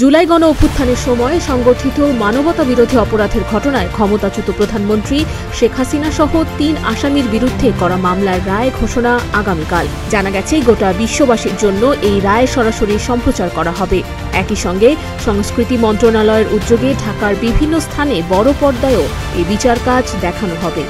জুলাই গণ অভ্যুত্থানের সময় সংগঠিত মানবতা বিরোধী অপরাধের ঘটনায় ক্ষমতাচ্যুত প্রধানমন্ত্রী শেখ হাসিনা সহ ৩ আসামির বিরুদ্ধে করা মামলার রায় ঘোষণা আগামীকাল। জানা গেছে, গোটা বিশ্ববাসীর জন্য এই রায় সরাসরি সম্প্রচার করা হবে। একই সঙ্গে সংস্কৃতি মন্ত্রণালয়ের উদ্যোগে ঢাকার বিভিন্ন স্থানে বড় পর্দায়ও এই বিচার কাজ দেখানো হবে।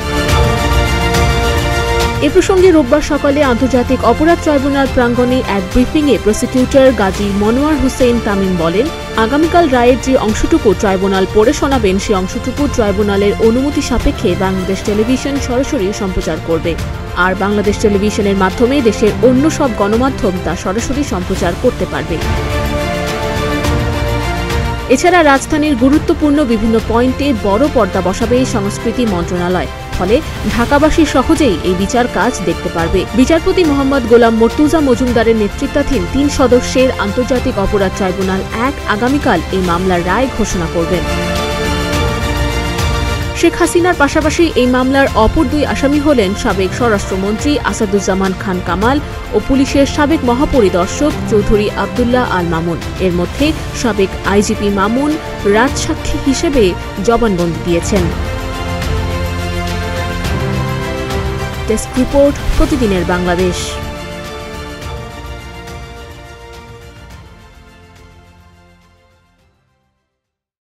এ প্রসঙ্গে রোববার সকালে আন্তর্জাতিক অপরাধ ট্রাইব্যুনাল প্রাঙ্গণে এক ব্রিফিংয়ে প্রসিকিউটর গাজী মনোয়ার হোসেন তামিম বলেন, আগামীকাল রায়ের যে অংশটুকু ট্রাইব্যুনাল পড়ে শোনাবেন সে অংশটুকু ট্রাইব্যুনালের অনুমতি সাপেক্ষে বাংলাদেশ টেলিভিশন সরাসরি সম্প্রচার করবে। আর বাংলাদেশ টেলিভিশনের মাধ্যমে দেশের অন্য সব গণমাধ্যম তা সরাসরি সম্প্রচার করতে পারবে। এছাড়া রাজধানীর গুরুত্বপূর্ণ বিভিন্ন পয়েন্টে বড় পর্দা বসাবে সংস্কৃতি মন্ত্রণালয়। ফলে ঢাকাবাসী সহজেই এই বিচার কাজ দেখতে পারবে। বিচারপতি মোহাম্মদ গোলাম মর্তুজা মজুমদারের নেতৃত্বাধীন ৩ সদস্যের আন্তর্জাতিক অপরাধ ট্রাইব্যুনাল ১ আগামীকাল এই মামলার রায় ঘোষণা করবেন। শেখ হাসিনার পাশাপাশি এই মামলার অপর ২ আসামি হলেন সাবেক স্বরাষ্ট্রমন্ত্রী আসাদুজ্জামান খান কামাল ও পুলিশের সাবেক মহাপরিদর্শক চৌধুরী আবদুল্লাহ আল মামুন। এর মধ্যে সাবেক আইজিপি মামুন রাজসাক্ষী হিসেবে জবানবন্দি দিয়েছেন। ডেস্ক রিপোর্ট, প্রতিদিনের বাংলাদেশ।